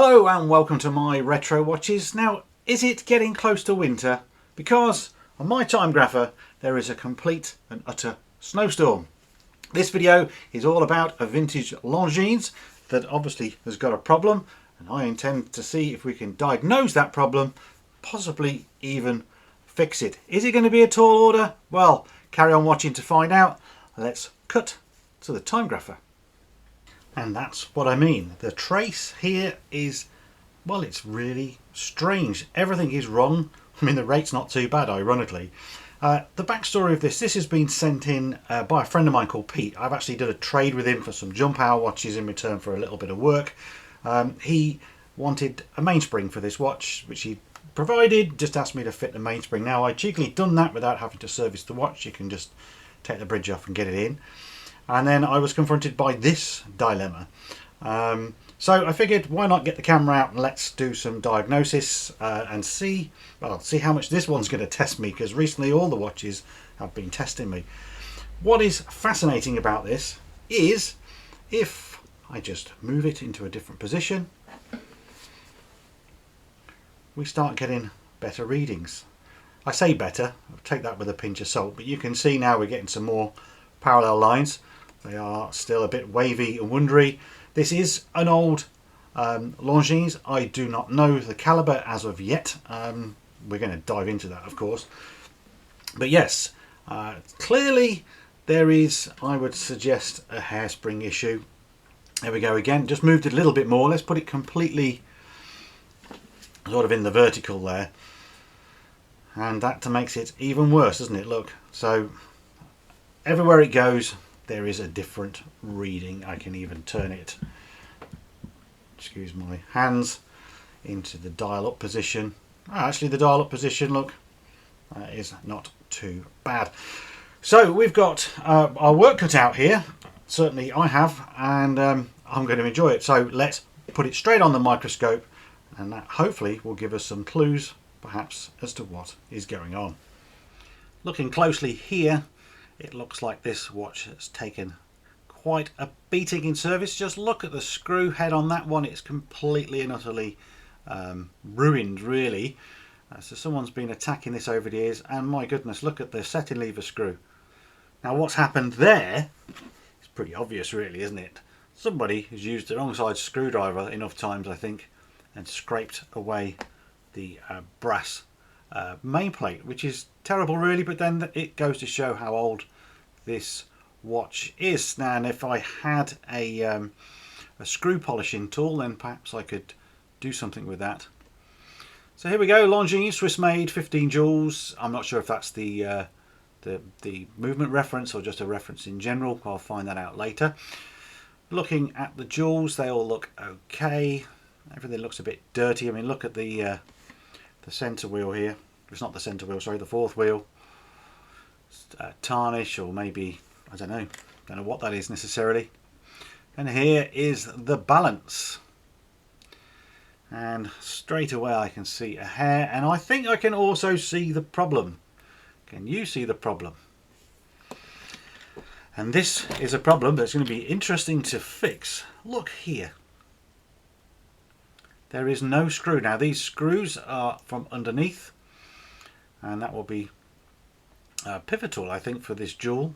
Hello and welcome to my retro watches. Now, is it getting close to winter? Because on my time grapher there is a complete and utter snowstorm. This video is all about a vintage Longines that obviously has got a problem, and I intend to see if we can diagnose that problem, possibly even fix it. Is it going to be a tall order? Well, carry on watching to find out. Let's cut to the time grapher. And that's what I mean. The trace here is, well, it's really strange. Everything is wrong. I mean, the rate's not too bad, ironically. The backstory of this has been sent in by a friend of mine called Pete. I've actually did a trade with him for some jump hour watches in return for a little bit of work. He wanted a mainspring for this watch, which he provided, just asked me to fit the mainspring. Now, I cheekily done that without having to service the watch. You can just take the bridge off and get it in. And then I was confronted by this dilemma. So I figured, why not get the camera out and let's do some diagnosis and see how much this one's going to test me, because recently all the watches have been testing me. What is fascinating about this is if I just move it into a different position, we start getting better readings. I say better, I'll take that with a pinch of salt, but you can see now we're getting some more parallel lines. They are still a bit wavy and wondery. This is an old Longines. I do not know the caliber as of yet. We're going to dive into that, of course. But yes, clearly there is, I would suggest, a hairspring issue. There we go again. Just moved it a little bit more. Let's put it completely sort of in the vertical there. And that makes it even worse, doesn't it? Look. So everywhere it goes, there is a different reading. I can even turn it, excuse my hands, into the dial up position. Actually, the dial up position, look, is not too bad. So we've got our work cut out here. Certainly I have, and I'm going to enjoy it. So let's put it straight on the microscope, and that hopefully will give us some clues perhaps as to what is going on. Looking closely here, it looks like this watch has taken quite a beating in service. Just look at the screw head on that one. It's completely and utterly ruined, really. So someone's been attacking this over the years, and my goodness, look at the setting lever screw. Now what's happened there is pretty obvious, really, isn't it? Somebody has used the wrong side screwdriver enough times, I think, and scraped away the brass main plate, which is terrible, really. But then it goes to show how old this watch is now. And if I had a screw polishing tool, then perhaps I could do something with that. So here we go, Longines, Swiss made, 15 joules. I'm not sure if that's the movement reference or just a reference in general. I'll find that out later. Looking at the joules, they all look okay. Everything looks a bit dirty. I mean, look at the center wheel here. It's not the center wheel, sorry, the fourth wheel. Tarnish, or maybe, I don't know what that is necessarily. And here is the balance. And straight away I can see a hair, and I think I can also see the problem. Can you see the problem? And this is a problem that's going to be interesting to fix. Look here. There is no screw. Now these screws are from underneath, and that will be pivotal, I think, for this jewel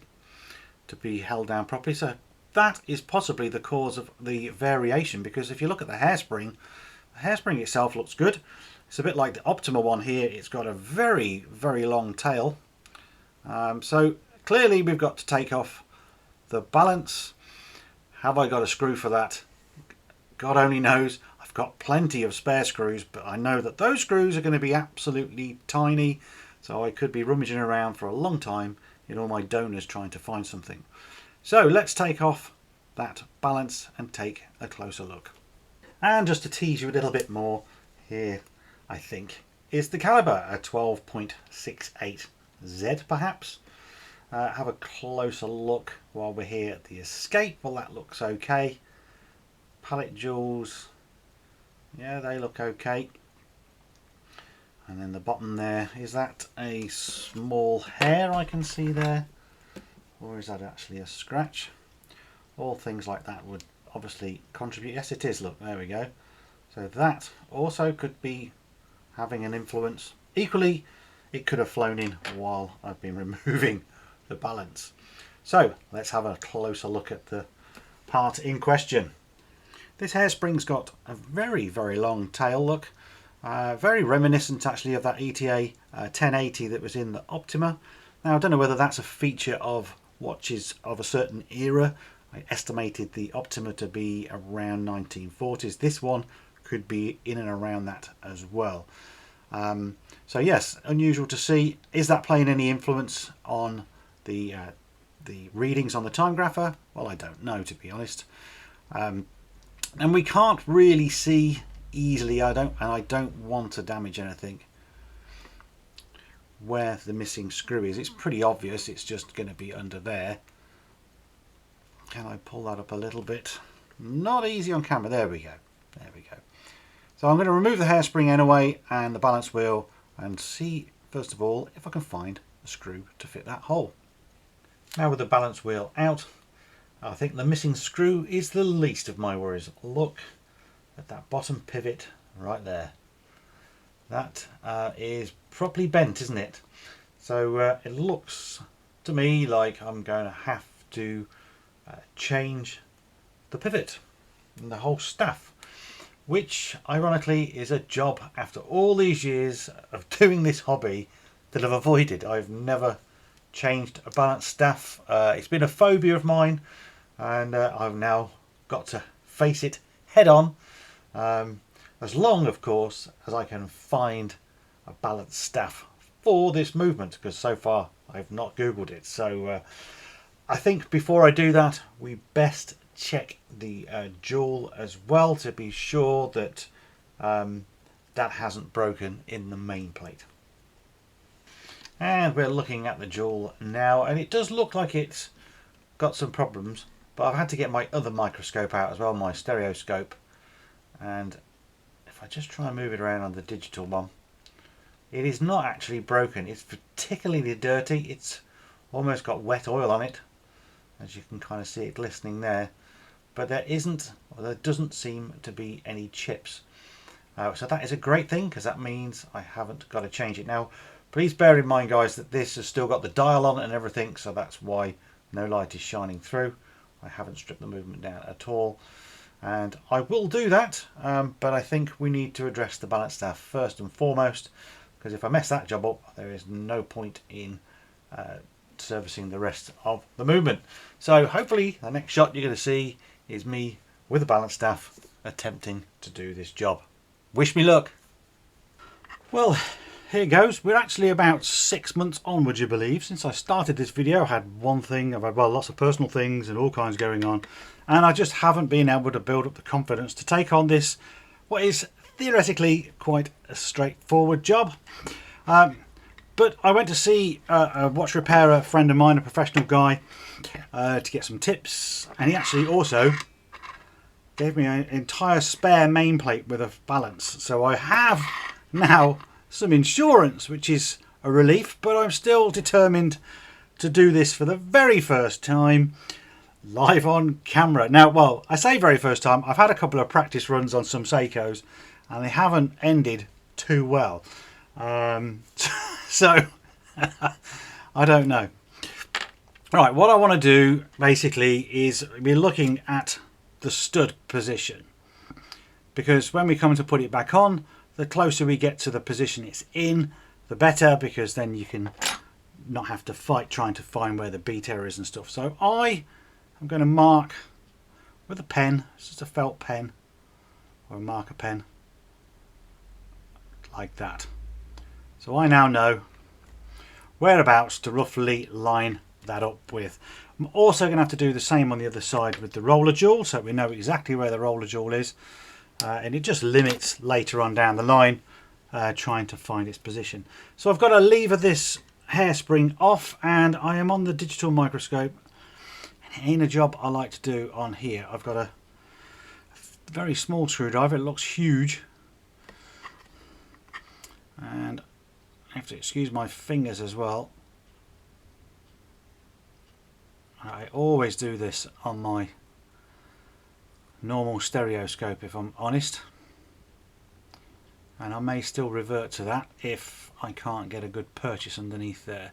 to be held down properly. So that is possibly the cause of the variation, because if you look at the hairspring itself looks good. It's a bit like the Optima one here. It's got a very, very long tail. So clearly we've got to take off the balance. Have I got a screw for that? God only knows. I've got plenty of spare screws, but I know that those screws are going to be absolutely tiny, so I could be rummaging around for a long time in all my donors trying to find something. So let's take off that balance and take a closer look. And just to tease you a little bit more, here I think is the caliber, a 12.68 Z perhaps. Have a closer look while we're here at the escape. Well, that looks okay. Pallet jewels, yeah, they look okay. And then the bottom there, is that a small hair I can see there, or is that actually a scratch? All things like that would obviously contribute. Yes, it is. Look, there we go. So that also could be having an influence. Equally, it could have flown in while I've been removing the balance. So let's have a closer look at the part in question. This hairspring's got a very, very long tail look. Very reminiscent actually of that ETA 1080 that was in the Optima. Now I don't know whether that's a feature of watches of a certain era. I estimated the Optima to be around 1940s. This one could be in and around that as well. So yes, unusual to see. Is that playing any influence on the readings on the time grapher? Well, I don't know, to be honest. And we can't really see easily. I don't want to damage anything where the missing screw is. It's pretty obvious. It's just going to be under there. Can I pull that up a little bit? Not easy on camera. There we go. There we go. So I'm going to remove the hairspring anyway and the balance wheel and see first of all if I can find a screw to fit that hole. Now with the balance wheel out, I think the missing screw is the least of my worries. Look at that bottom pivot right there. That is properly bent, isn't it? So it looks to me like I'm going to have to change the pivot and the whole staff, which ironically is a job after all these years of doing this hobby that I've avoided. I've never changed a balance staff. It's been a phobia of mine, and I've now got to face it head on, as long of course as I can find a balance staff for this movement, because so far I've not googled it. So I think before I do that we best check the jewel as well to be sure that that hasn't broken in the main plate. And we're looking at the jewel now, and it does look like it's got some problems, but I've had to get my other microscope out as well, my stereoscope, and if I just try and move it around on the digital one, it is not actually broken. It's particularly dirty. It's almost got wet oil on it, as you can kind of see it glistening there, but there doesn't seem to be any chips. So that is a great thing, because that means I haven't got to change it. Now please bear in mind guys that this has still got the dial on it and everything, so that's why no light is shining through. I haven't stripped the movement down at all, and I will do that, but I think we need to address the balance staff first and foremost, because if I mess that job up there is no point in servicing the rest of the movement. So hopefully the next shot you're going to see is me with the balance staff attempting to do this job. Wish me luck. Well, here goes. We're actually about 6 months on, would you believe? Since I started this video, I had one thing, I've had lots of personal things and all kinds going on, and I just haven't been able to build up the confidence to take on this, what is theoretically quite a straightforward job. But I went to see a watch repairer friend of mine, a professional guy, to get some tips, and he actually also gave me an entire spare main plate with a balance. So I have now some insurance, which is a relief, but I'm still determined to do this for the very first time live on camera. Now, well, I say very first time. I've had a couple of practice runs on some Seikos and they haven't ended too well. So I don't know. Right, what I want to do basically is be looking at the stud position, because when we come to put it back on, the closer we get to the position it's in, the better, because then you can not have to fight trying to find where the beat error is and stuff. So I am going to mark with a pen. It's just a felt pen or a marker pen like that. So I now know whereabouts to roughly line that up with. I'm also going to have to do the same on the other side with the roller jewel, so we know exactly where the roller jewel is, and it just limits later on down the line trying to find its position. So I've got to lever this hairspring off, and I am on the digital microscope. And in a job I like to do on here, I've got a very small screwdriver. It looks huge, and I have to excuse my fingers as well. I always do this on my normal stereoscope, if I'm honest. and I may still revert to that if I can't get a good purchase underneath there,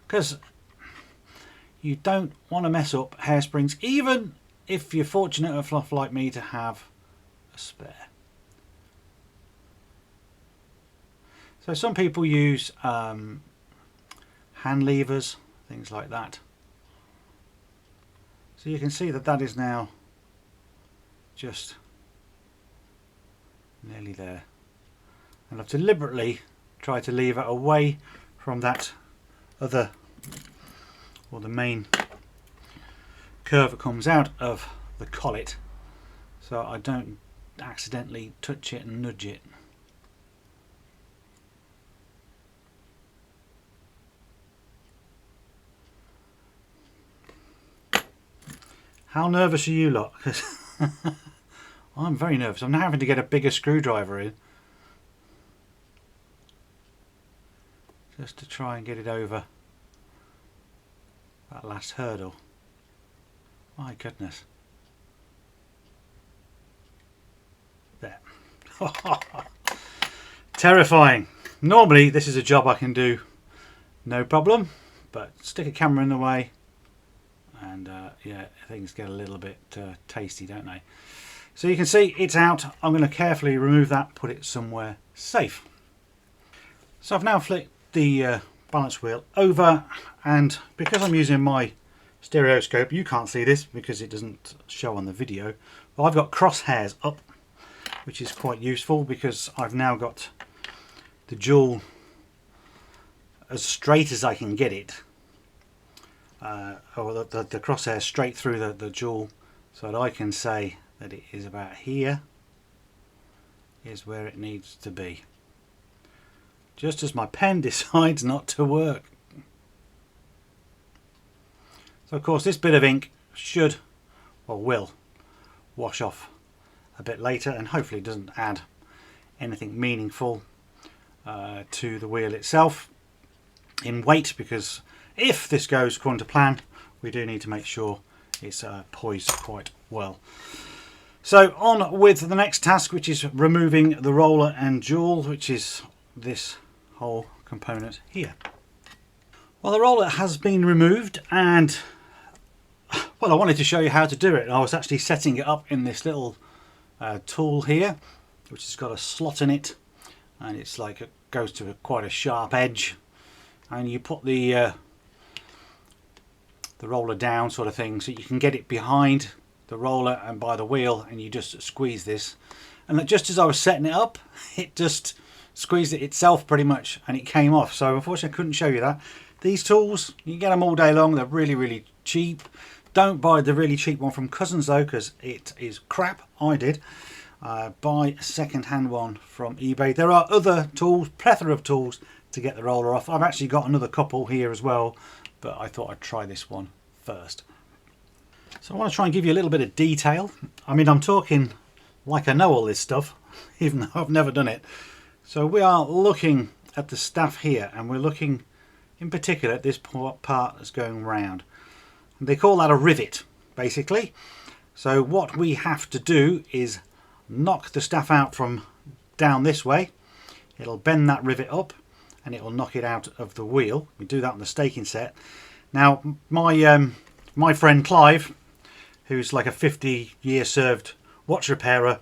because you don't want to mess up hairsprings even if you're fortunate enough like me to have a spare. So some people use hand levers, things like that. So you can see that that is now just nearly there. And I've deliberately tried to lever away from that other, or the main curve that comes out of the collet, so I don't accidentally touch it and nudge it. How nervous are you lot? Because I'm very nervous. I'm now having to get a bigger screwdriver in just to try and get it over that last hurdle. My goodness. There. Terrifying. Normally this is a job I can do no problem, but stick a camera in the way and yeah, things get a little bit tasty, don't they? So you can see it's out. I'm going to carefully remove that, put it somewhere safe. So I've now flicked the balance wheel over, and because I'm using my stereoscope, you can't see this because it doesn't show on the video, but I've got crosshairs up, which is quite useful because I've now got the jewel as straight as I can get it, or the crosshair straight through the jewel, so that I can say that it is about here is where it needs to be, just as my pen decides not to work. So of course this bit of ink should, or will, wash off a bit later, and hopefully doesn't add anything meaningful to the wheel itself in weight, because if this goes according to plan, we do need to make sure it's poised quite well. So on with the next task, which is removing the roller and jewel, which is this whole component here. Well, the roller has been removed, and well, I wanted to show you how to do it. I was actually setting it up in this little tool here, which has got a slot in it, and it's like it goes to quite a sharp edge, and you put the roller down sort of thing, so you can get it behind the roller and by the wheel, and you just squeeze this, and just as I was setting it up, it just squeezed it itself pretty much, and it came off. So unfortunately I couldn't show you that. These tools, you can get them all day long. They're really cheap. Don't buy the really cheap one from Cousins though, because it is crap. I did. Buy a second-hand one from eBay. There are other tools, plethora of tools to get the roller off. I've actually got another couple here as well, but I thought I'd try this one first. So I want to try and give you a little bit of detail. I mean, I'm talking like I know all this stuff, even though I've never done it. So we are looking at the staff here, and we're looking in particular at this part that's going round. And they call that a rivet, basically. So what we have to do is knock the staff out from down this way. It'll bend that rivet up, and it will knock it out of the wheel. We do that on the staking set. Now, my friend Clive, who's like a 50-year served watch repairer,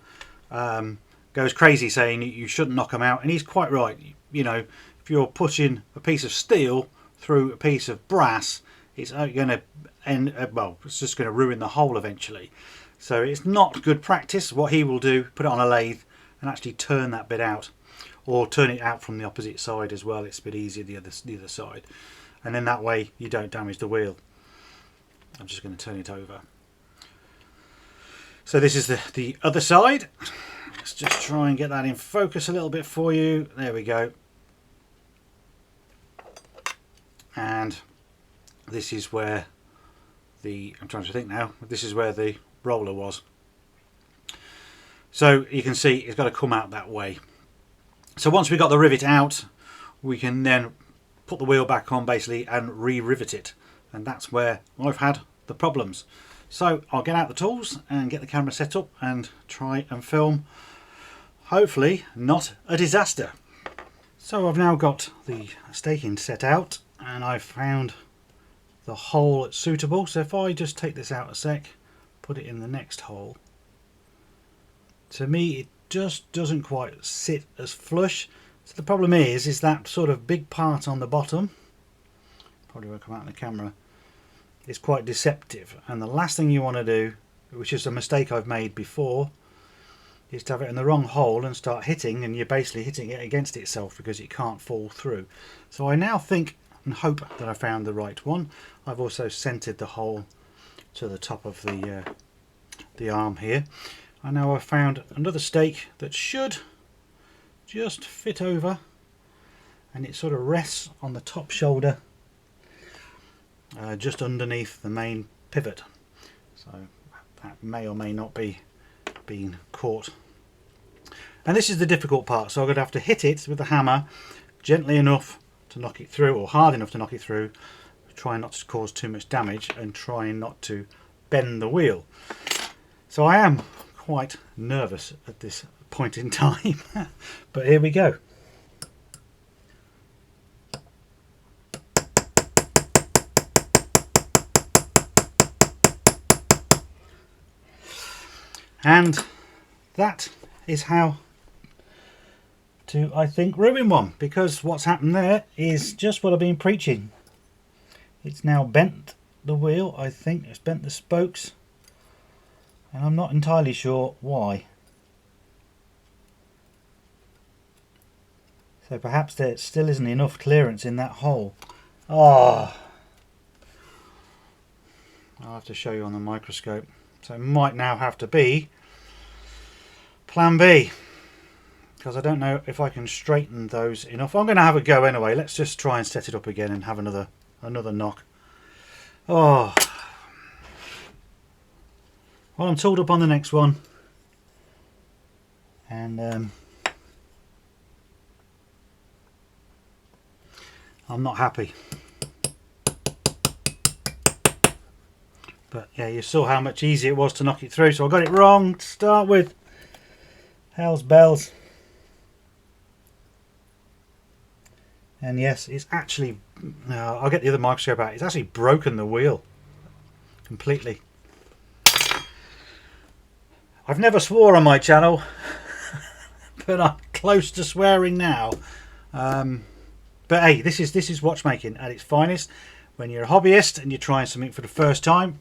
goes crazy saying you shouldn't knock them out, and he's quite right. You know, if you're pushing a piece of steel through a piece of brass, it's going to end, well, it's just going to ruin the hole eventually. So it's not good practice. What he will do, put it on a lathe and actually turn that bit out, or turn it out from the opposite side as well. It's a bit easier the other side, and then that way you don't damage the wheel. I'm just going to turn it over. So this is the other side. Let's just try and get that in focus a little bit for you. There we go. And this is where I'm trying to think now, this is where the roller was. So you can see it's got to come out that way. So once we got the rivet out, we can then put the wheel back on basically and re-rivet it. And that's where I've had the problems. So I'll get out the tools and get the camera set up and try and film hopefully not a disaster. So I've now got the staking set out and I've found the hole that's suitable. So if I just take this out a sec, put it in the next hole, to me it just doesn't quite sit as flush. So the problem is that sort of big part on the bottom, probably won't come out in the camera, is quite deceptive, and the last thing you want to do, which is a mistake I've made before, is to have it in the wrong hole and start hitting, and you're basically hitting it against itself because it can't fall through. So I now think and hope that I found the right one. I've also centered the hole to the top of the arm here. I know I've found another stake that should just fit over, and it sort of rests on the top shoulder just underneath the main pivot, so that may or may not be being caught. And this is the difficult part, so I'm going to have to hit it with the hammer gently enough to knock it through, or hard enough to knock it through, trying not to cause too much damage and trying not to bend the wheel. So I am quite nervous at this point in time, but here we go. And that is how to, I think, ruin one, because what's happened there is just what I've been preaching. It's now bent the wheel, I think. It's bent the spokes, and I'm not entirely sure why. So perhaps there still isn't enough clearance in that hole. Oh, I'll have to show you on the microscope. So it might now have to be plan B, because I don't know if I can straighten those enough. I'm going to have a go anyway. Let's just try and set it up again and have another knock. Oh, well, I'm tooled up on the next one, and I'm not happy. But yeah, you saw how much easier it was to knock it through, so I got it wrong to start with. Hell's bells. And yes, it's actually, I'll get the other microscope out, it's actually broken the wheel completely. I've never swore on my channel, but I'm close to swearing now. But hey, this is watchmaking at its finest. When you're a hobbyist and you're trying something for the first time,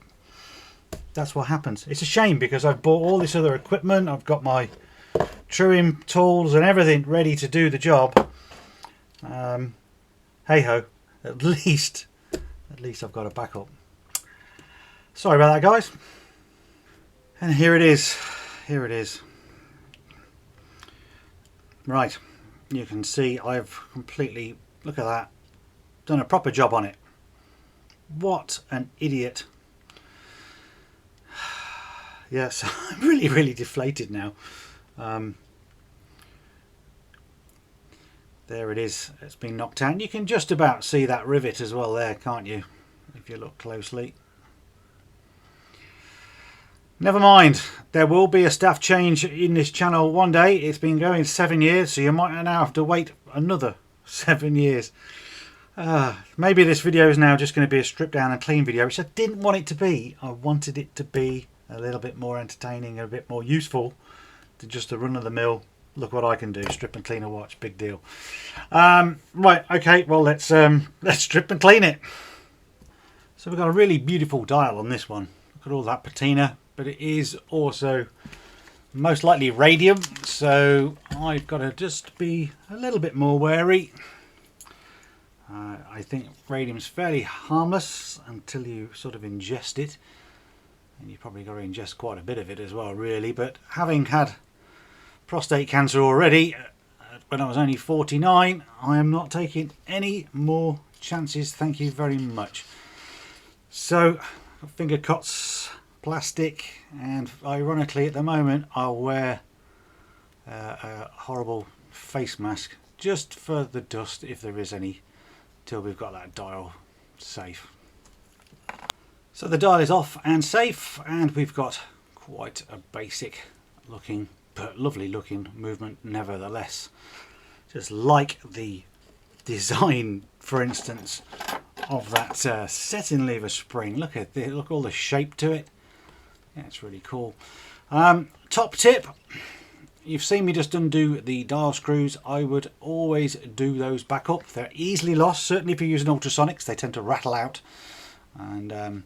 that's what happens. It's a shame because I've bought all this other equipment. I've got my truing tools and everything ready to do the job. Hey ho, at least I've got a backup. Sorry about that, guys. And here it is. Right, you can see I've completely, look at that, done a proper job on it. What an idiot. Yes, I'm really deflated now. There it is, it's been knocked out. You can just about see that rivet as well there, can't you, if you look closely. Never mind, there will be a staff change in this channel one day. It's been going 7 years, so you might now have to wait another 7 years. Maybe this video is now just going to be a stripped down and clean video, which I didn't want it to be. I wanted it to be a little bit more entertaining, a bit more useful than just a run-of-the-mill, look what I can do, strip and clean a watch, big deal. Right, okay, well let's strip and clean it. So we've got a really beautiful dial on this one. Look at all that patina, but it is also most likely radium, so I've got to just be a little bit more wary. I think radium's fairly harmless until you sort of ingest it, and you probably got to ingest quite a bit of it as well, really. But having had prostate cancer already when I was only 49, I am not taking any more chances, thank you very much. So finger cuts, plastic, and ironically at the moment I'll wear a horrible face mask just for the dust, if there is any, till we've got that dial safe. So the dial is off and safe, and we've got quite a basic looking but lovely looking movement nevertheless. Just like the design, for instance, of that setting lever spring. Look at this, look all the shape to it. Yeah, it's really cool. Top tip, you've seen me just undo the dial screws. I would always do those back up. They're easily lost, certainly if you're using ultrasonics. They tend to rattle out, and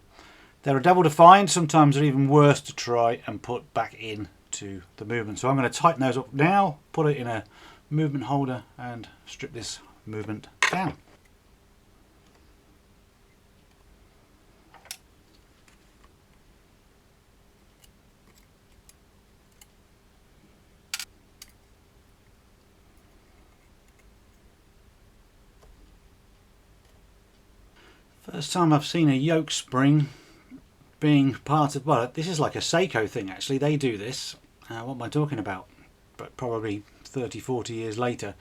they're a devil to find. Sometimes they're even worse to try and put back in to the movement. So I'm going to tighten those up now, put it in a movement holder and strip this movement down. First time I've seen a yoke spring being part of, well, this is like a Seiko thing actually. They do this. What am I talking about? But probably 30-40 years later.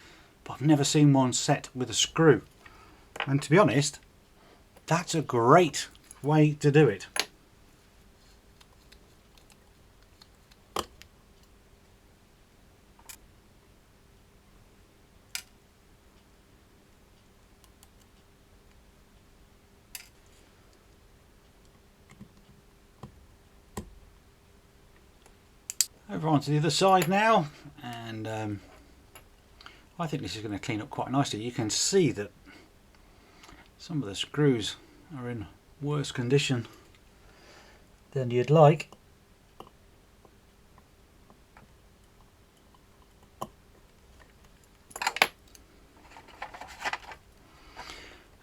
But I've never seen one set with a screw. And to be honest, that's a great way to do it. Over onto the other side now, and I think this is going to clean up quite nicely. You can see that some of the screws are in worse condition than you'd like.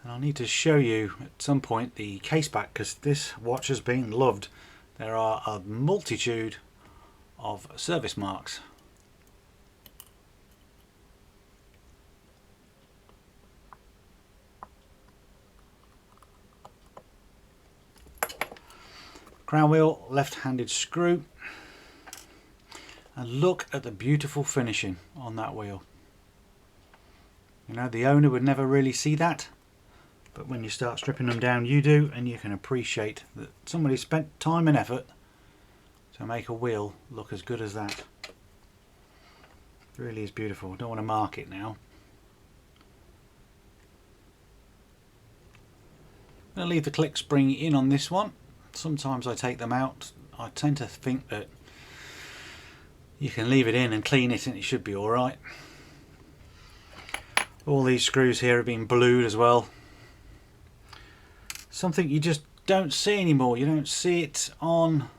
And I need to show you at some point the case back, because this watch has been loved. There are a multitude of service marks. Crown wheel, left-handed screw, and look at the beautiful finishing on that wheel. You know, the owner would never really see that, but when you start stripping them down you do, and you can appreciate that somebody spent time and effort to make a wheel look as good as that. It really is beautiful. Don't want to mark it now. I'm going to leave the click spring in on this one. Sometimes I take them out. I tend to think that you can leave it in and clean it and it should be alright. All these screws here have been blued as well. Something you just don't see anymore. You don't see it on,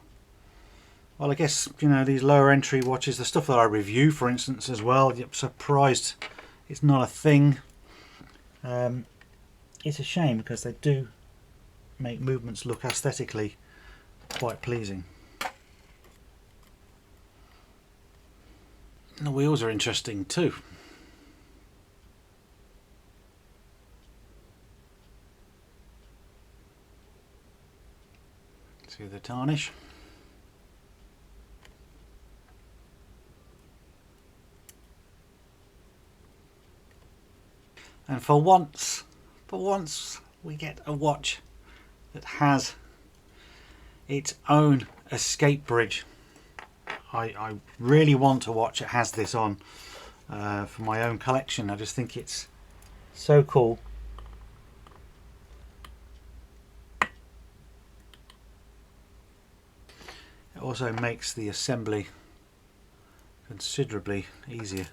well, I guess, you know, these lower entry watches, the stuff that I review, for instance, as well. I'm surprised it's not a thing. It's a shame because they do make movements look aesthetically quite pleasing. And the wheels are interesting too. See the tarnish. And for once we get a watch that has its own escape bridge. I really want a watch that has this on for my own collection. I just think it's so cool. It also makes the assembly considerably easier.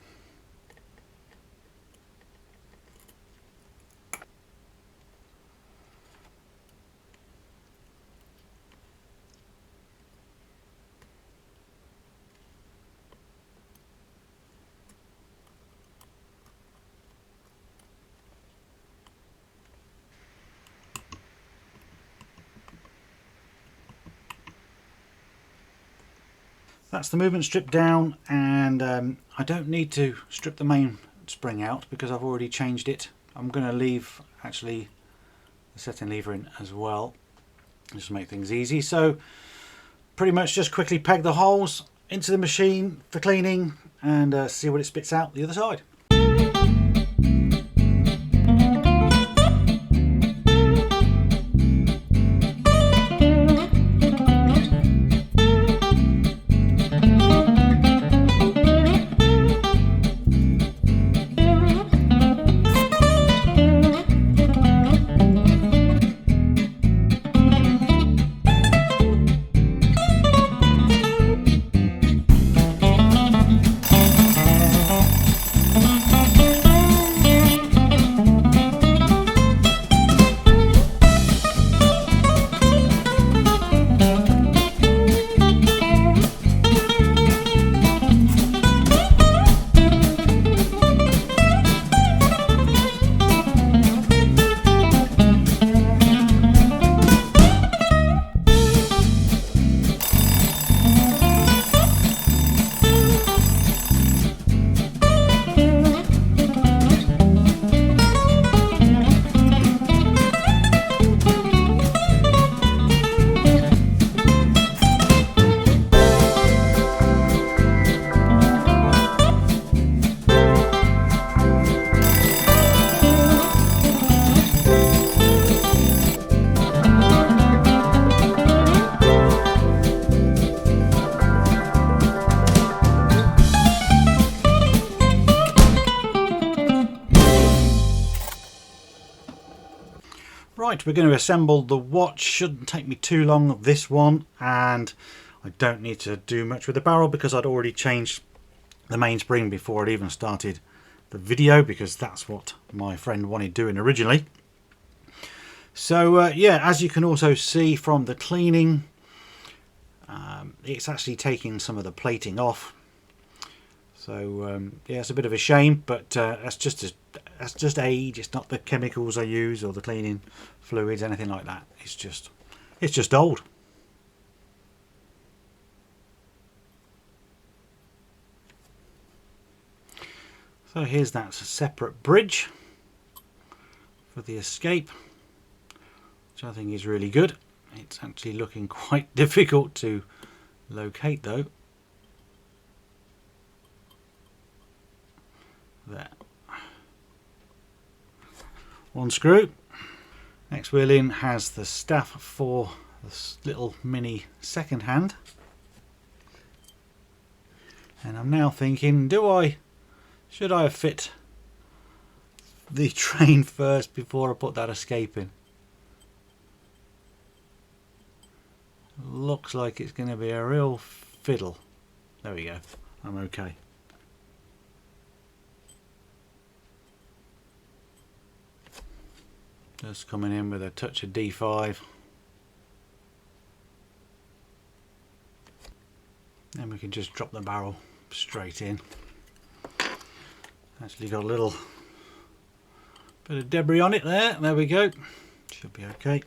That's the movement stripped down, and I don't need to strip the main spring out because I've already changed it. I'm going to leave actually the setting lever in as well, just to make things easy. So pretty much just quickly peg the holes into the machine for cleaning and see what it spits out the other side. Right, we're going to assemble the watch. Shouldn't take me too long, this one, and I don't need to do much with the barrel because I'd already changed the mainspring before I'd even started the video, because that's what my friend wanted doing originally. So yeah, as you can also see from the cleaning, it's actually taking some of the plating off. So yeah, it's a bit of a shame, but that's just age. It's not the chemicals I use or the cleaning fluids, anything like that. It's just old. So here's that separate bridge for the escape, which I think is really good. It's actually looking quite difficult to locate though. There. One screw. Next wheel in has the staff for this little mini second hand. And I'm now thinking, should I have fit the train first before I put that escape in? Looks like it's going to be a real fiddle. There we go. I'm okay. Just coming in with a touch of D5. Then we can just drop the barrel straight in. Actually got a little bit of debris on it there. There we go. Should be okay.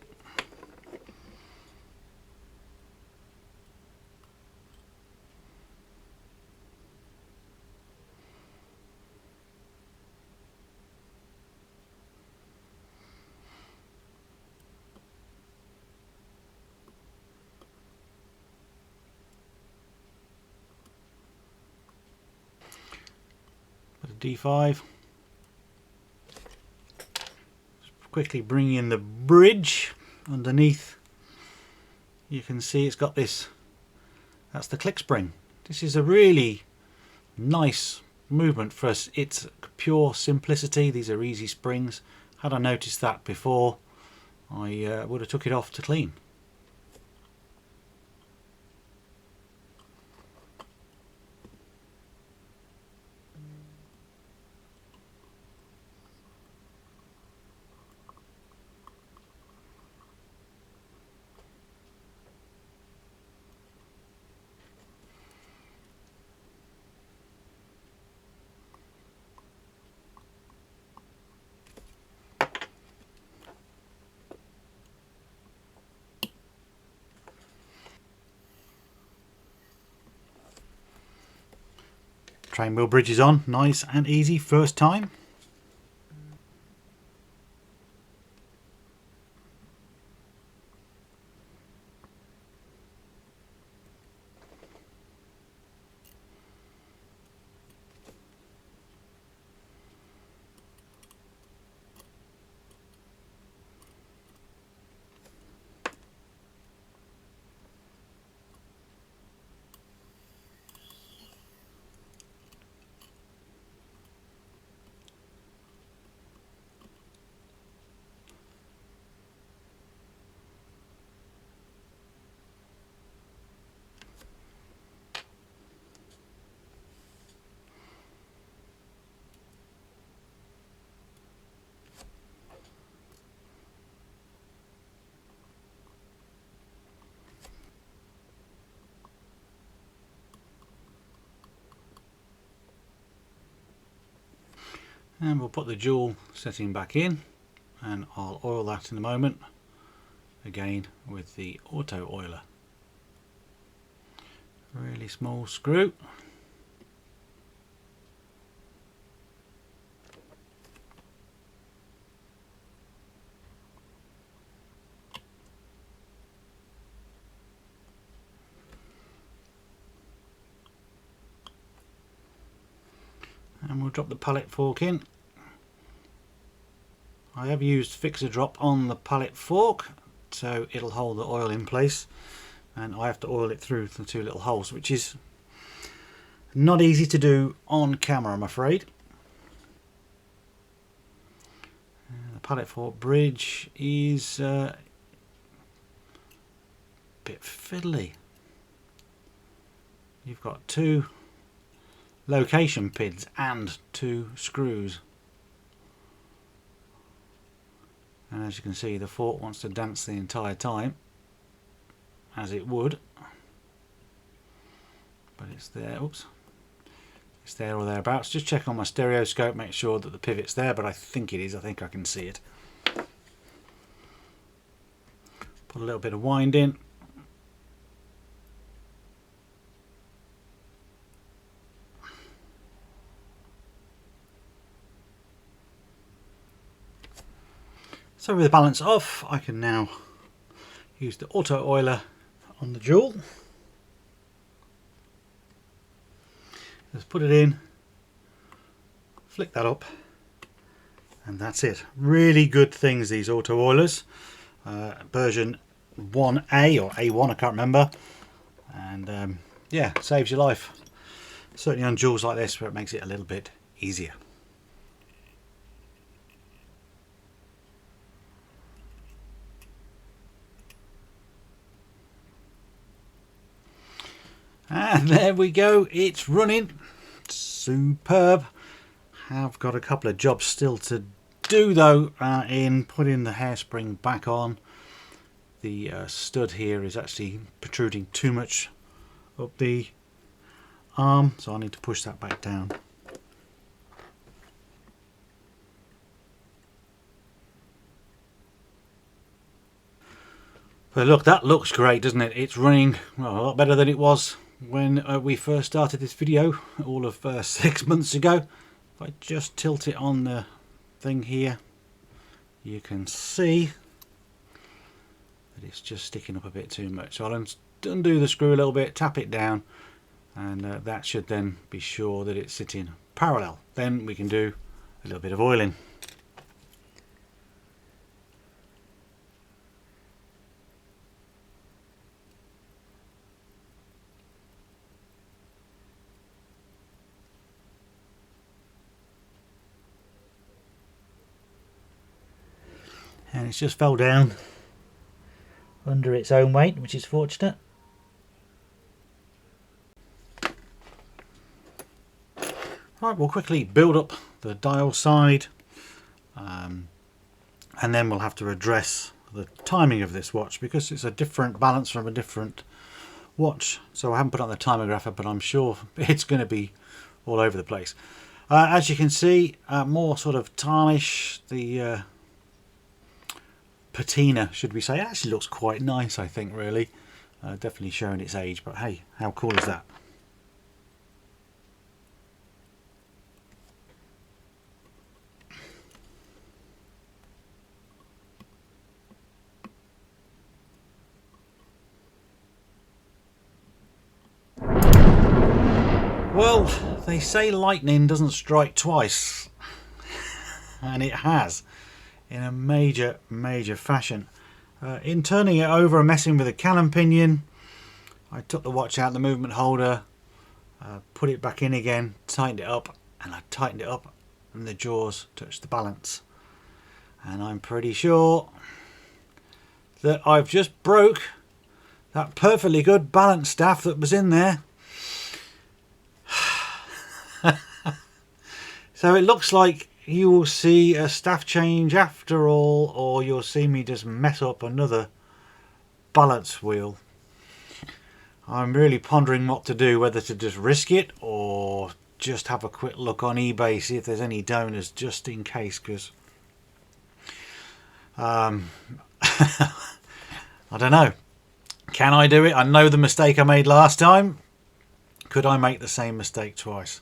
D5. Just quickly bring in the bridge underneath. You can see it's got this, that's the click spring. This is a really nice movement for us. It's pure simplicity. These are easy springs. Had I noticed that before, I would have took it off to clean. Train wheel bridge is on, nice and easy first time. And we'll put the dual setting back in, and I'll oil that in a moment, again with the auto oiler. Really small screw. And we'll drop the pallet fork in. I have used fixer drop on the pallet fork, so it'll hold the oil in place, and I have to oil it through the two little holes, which is not easy to do on camera, I'm afraid. pallet fork bridge is a bit fiddly. You've got 2 location pins and 2 screws, and as you can see, the fork wants to dance the entire time, as it would, but it's there. Oops, it's there or thereabouts. Just check on my stereoscope, make sure that the pivot's there, but I think it is. I think I can see it. Put a little bit of wind in. So with the balance off, I can now use the auto oiler on the jewel. Just put it in, flick that up, and that's it. Really good things, these auto oilers. Version 1A or A1, I can't remember. And yeah, saves your life. Certainly on jewels like this, where it makes it a little bit easier. And there we go, it's running. Superb. Have got a couple of jobs still to do though, in putting the hairspring back on. The stud here is actually protruding too much up the arm, so I need to push that back down. But look, that looks great, doesn't it? It's running, well, a lot better than it was when we first started this video all of 6 months ago. If I just tilt it on the thing here, you can see that it's just sticking up a bit too much. So I'll undo the screw a little bit, tap it down, and that should then be sure that it's sitting parallel. Then we can do a little bit of oiling. And it's just fell down under its own weight, which is fortunate. Right, we'll quickly build up the dial side, and then we'll have to address the timing of this watch, because it's a different balance from a different watch. So I haven't put on the timographer, but I'm sure it's going to be all over the place. As you can see, more sort of tarnish. The patina, should we say, actually looks quite nice, I think, really. Definitely showing its age, but hey, how cool is that? Well, they say lightning doesn't strike twice, and it has, in a major fashion. In turning it over and messing with the cannon pinion, I took the watch out, the movement holder, put it back in again, tightened it up, and I tightened it up, and the jaws touched the balance. And I'm pretty sure that I've just broke that perfectly good balance staff that was in there. So it looks like you will see a staff change after all, or you'll see me just mess up another balance wheel. I'm really pondering what to do, whether to just risk it or just have a quick look on eBay, see if there's any donors, just in case, because I don't know. Can I do it? I know the mistake I made last time. Could I make the same mistake twice?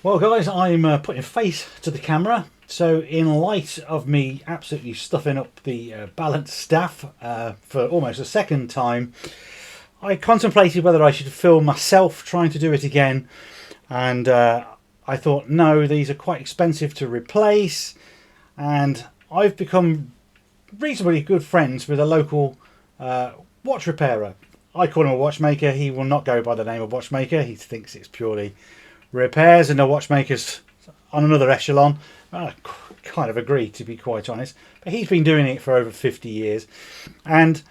Well guys, I'm putting face to the camera, so in light of me absolutely stuffing up the balance staff for almost a second time, I contemplated whether I should film myself trying to do it again, and I thought, no, these are quite expensive to replace, and I've become reasonably good friends with a local watch repairer. I call him a watchmaker. He will not go by the name of watchmaker. He thinks it's purely repairs, and the watchmakers on another echelon. I kind of agree, to be quite honest, but he's been doing it for over 50 years, and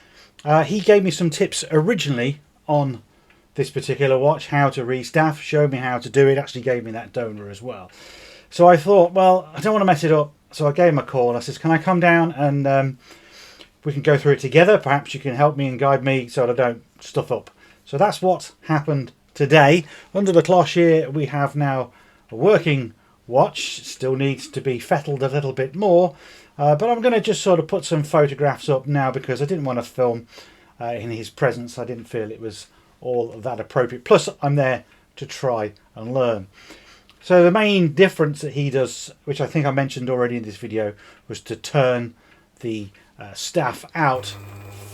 he gave me some tips originally on this particular watch, how to restaff, showed me how to do it, actually gave me that donor as well. So I thought, well, I don't want to mess it up, so I gave him a call and I said, can I come down and we can go through it together? Perhaps you can help me and guide me so that I don't stuff up. So that's what happened today. Under the cloche here we have now a working watch. Still needs to be fettled a little bit more, but I'm going to just sort of put some photographs up now because I didn't want to film in his presence. I didn't feel it was all that appropriate. Plus I'm there to try and learn. So the main difference that he does, which I think I mentioned already in this video, was to turn the staff out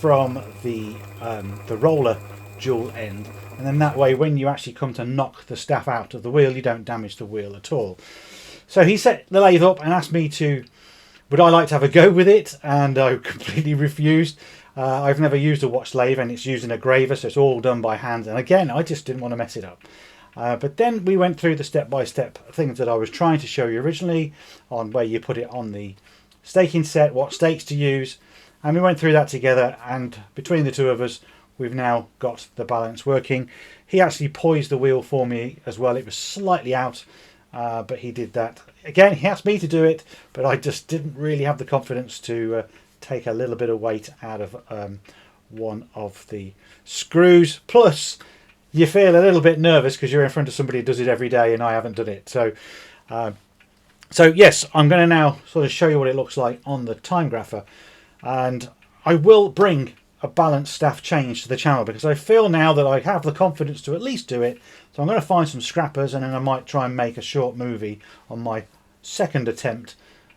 from the roller jewel end, and then that way when you actually come to knock the staff out of the wheel, you don't damage the wheel at all. So he set the lathe up and asked me would I like to have a go with it, and I completely refused. I've never used a watch lathe, and it's using a graver, so it's all done by hand, and again I just didn't want to mess it up. But then we went through the step-by-step things that I was trying to show you originally, on where you put it on the staking set, what stakes to use, and we went through that together, and between the two of us we've now got the balance working. He actually poised the wheel for me as well. It was slightly out, but he did that. Again, he asked me to do it, but I just didn't really have the confidence to take a little bit of weight out of one of the screws. Plus, you feel a little bit nervous because you're in front of somebody who does it every day and I haven't done it. So yes, I'm going to now sort of show you what it looks like on the time grapher, and I will bring a balanced staff change to the channel because I feel now that I have the confidence to at least do it. So I'm going to find some scrappers, and then I might try and make a short movie on my second attempt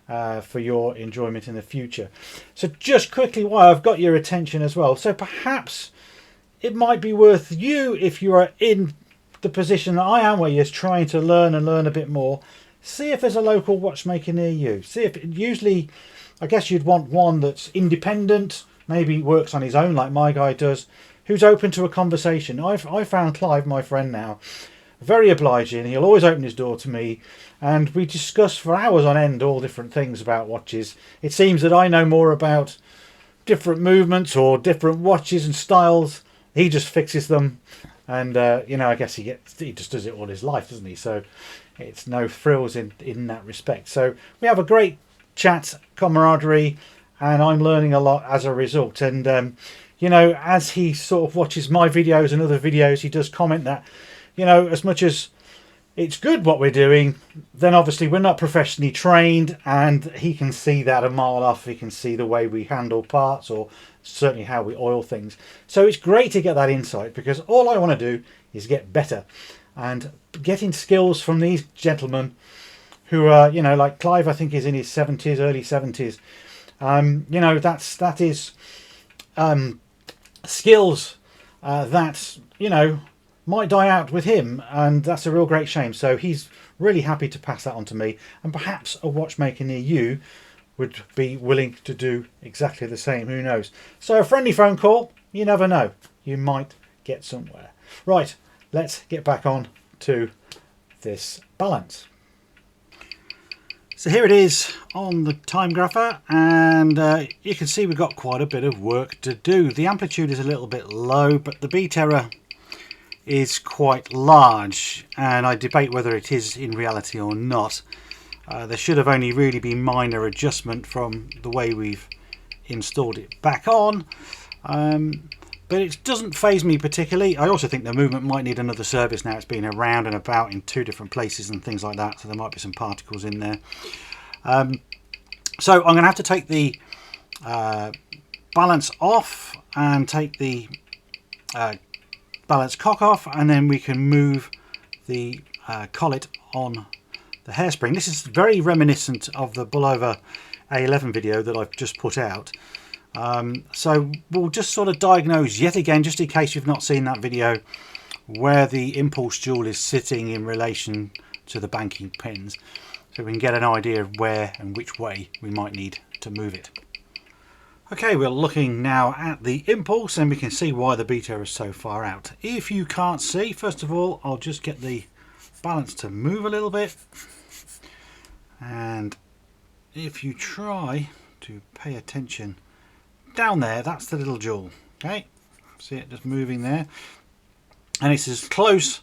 for your enjoyment in the future. So just quickly, while I've got your attention as well, so perhaps it might be worth you, if you are in the position that I am where you're trying to learn a bit more, see if there's a local watchmaker near you. See if usually, I guess you'd want one that's independent, maybe works on his own like my guy does, who's open to a conversation. I found Clive, my friend now, very obliging. He'll always open his door to me, and we discuss for hours on end all different things about watches. It seems that I know more about different movements or different watches and styles. He just fixes them, and you know, I guess he just does it all his life, doesn't he? So it's no frills in that respect. So we have a great chat, camaraderie, and I'm learning a lot as a result. And you know, as he sort of watches my videos and other videos, he does comment that, you know, as much as it's good what we're doing, then obviously we're not professionally trained, and he can see that a mile off. He can see the way we handle parts, or certainly how we oil things. So it's great to get that insight, because all I want to do is get better, and getting skills from these gentlemen who are, you know, like Clive, I think is in his 70s, early 70s. You know, that is skills that, you know, might die out with him, and that's a real great shame. So he's really happy to pass that on to me, and perhaps a watchmaker near you would be willing to do exactly the same. Who knows? So a friendly phone call, you never know, you might get somewhere. Right, let's get back on to this balance. So here it is on the time grapher, and you can see we've got quite a bit of work to do. The amplitude is a little bit low, but the beat error is quite large, and I debate whether it is in reality or not. There should have only really been minor adjustment from the way we've installed it back on, but it doesn't faze me particularly. I also think the movement might need another service now. It's been around and about in two different places and things like that, so there might be some particles in there. So I'm going to have to take the balance off and take the balance cock off, and then we can move the collet on the hairspring. This is very reminiscent of the Bullover A11 video that I've just put out. So we'll just sort of diagnose yet again, just in case you've not seen that video, where the impulse jewel is sitting in relation to the banking pins, so we can get an idea of where and which way we might need to move it. Okay, we're looking now at the impulse, and we can see why the beat error is so far out. If you can't see, first of all, I'll just get the balance to move a little bit. And if you try to pay attention down there, that's the little jewel. Okay, see it just moving there, and it's as close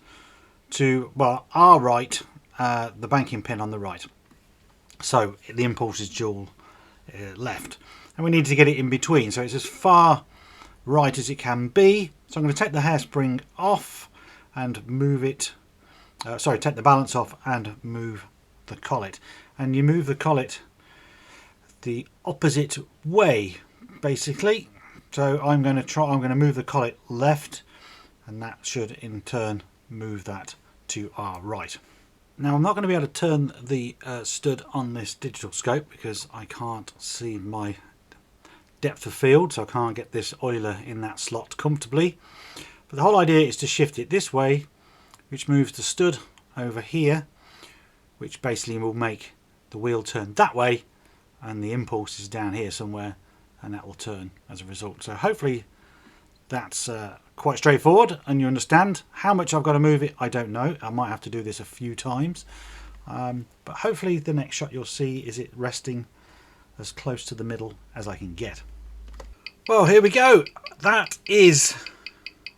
to, well, our right, the banking pin on the right. So the impulse is jewel left, and we need to get it in between, so it's as far right as it can be. So I'm going to take the hairspring off and move it, take the balance off and move the collet. And you move the collet the opposite way, basically. So I'm going to move the collet left, and that should in turn move that to our right. Now I'm not going to be able to turn the stud on this digital scope because I can't see my depth of field, so I can't get this oiler in that slot comfortably. But the whole idea is to shift it this way, which moves the stud over here, which basically will make the wheel turn that way, and the impulse is down here somewhere, and that will turn as a result. So hopefully that's quite straightforward and you understand. How much I've got to move it, I don't know. I might have to do this a few times, but hopefully the next shot you'll see is it resting as close to the middle as I can get. Well, here we go. That is,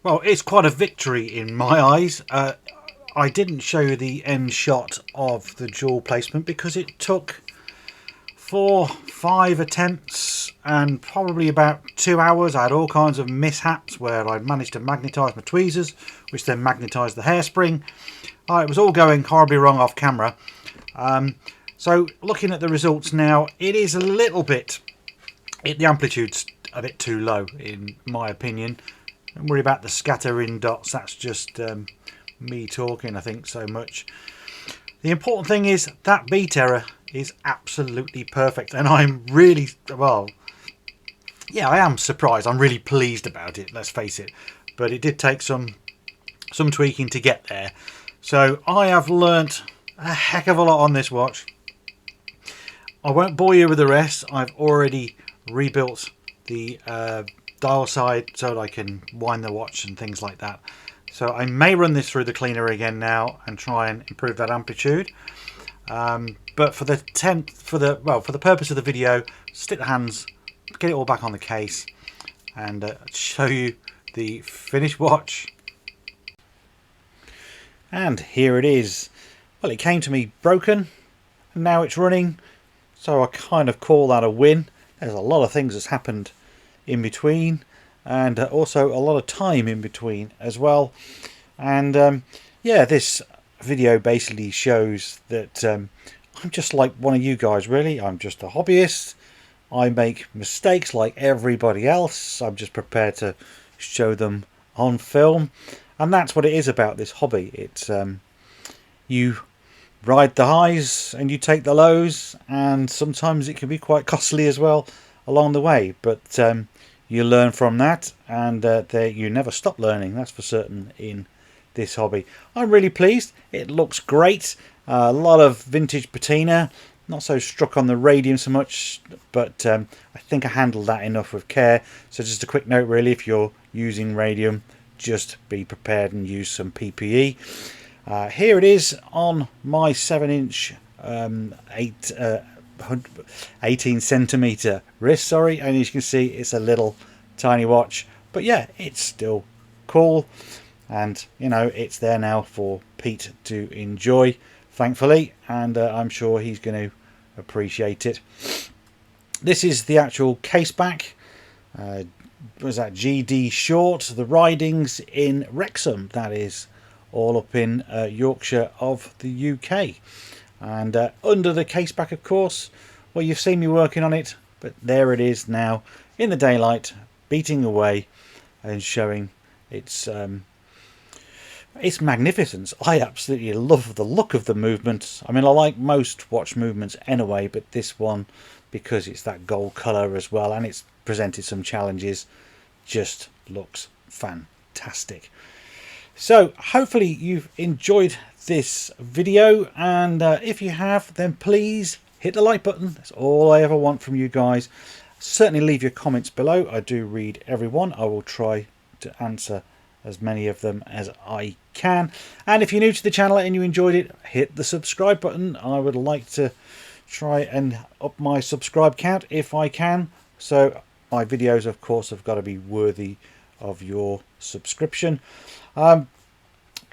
well, it's quite a victory in my eyes. I didn't show you the end shot of the jewel placement because it took 4-5 attempts and probably about 2 hours. I had all kinds of mishaps where I managed to magnetise my tweezers, which then magnetised the hairspring. It was all going horribly wrong off camera. So looking at the results now, it is a little bit, the amplitude's a bit too low in my opinion. Don't worry about the scattering dots, that's just me talking I think so much. The important thing is that beat error is absolutely perfect, and I'm really, well, yeah, I am surprised. I'm really pleased about it, let's face it, but it did take some tweaking to get there. So I have learnt a heck of a lot on this watch. I won't bore you with the rest. I've already rebuilt the dial side so that I can wind the watch and things like that. So I may run this through the cleaner again now and try and improve that amplitude. But for the purpose of the video, stick the hands, get it all back on the case, and show you the finished watch. And here it is. Well, it came to me broken, and now it's running, so I kind of call that a win. There's a lot of things that's happened in between, and also a lot of time in between as well. And yeah, this video basically shows that I'm just like one of you guys, really. I'm just a hobbyist. I make mistakes like everybody else. I'm just prepared to show them on film, and that's what it is about this hobby. It's you ride the highs and you take the lows, and sometimes it can be quite costly as well along the way, but you learn from that, and you never stop learning, that's for certain, in this hobby. I'm really pleased. It looks great. A lot of vintage patina, not so struck on the radium so much, but I think I handled that enough with care. So just a quick note really, if you're using radium, just be prepared and use some PPE. Here it is on my 7-inch 18 centimeter wrist, sorry, and as you can see it's a little tiny watch, but yeah, it's still cool, and you know, it's there now for Pete to enjoy, thankfully, and I'm sure he's going to appreciate it. This is the actual case back. Was that GD Short, the Ridings in Wrexham, that is all up in Yorkshire of the UK. And under the case back, of course, well, you've seen me working on it, but there it is now in the daylight, beating away and showing its magnificence. I absolutely love the look of the movement. I mean, I like most watch movements anyway, but this one, because it's that gold colour as well, and it's presented some challenges, just looks fantastic. So hopefully you've enjoyed this video, and if you have, then please hit the like button. That's all I ever want from you guys. Certainly leave your comments below. I do read everyone. I will try to answer as many of them as I can. And if you're new to the channel and you enjoyed it, hit the subscribe button. I would like to try and up my subscribe count if I can. So my videos, of course, have got to be worthy of your subscription.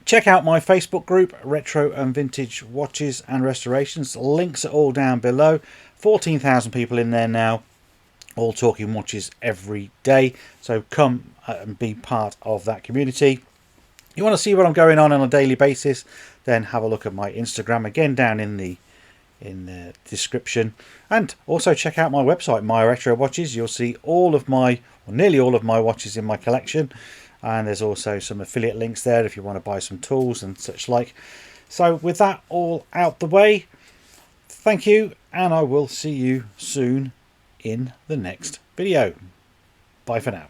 Check out my Facebook group, Retro and Vintage Watches and Restorations. Links are all down below. 14,000 people in there now, all talking watches every day. So come and be part of that community. You want to see what I'm going on a daily basis, then have a look at my Instagram, again down in the description. And also check out my website, My Retro Watches. You'll see all of my, or nearly all of my watches in my collection. And there's also some affiliate links there if you want to buy some tools and such like. So with that all out the way, thank you, and I will see you soon in the next video. Bye for now.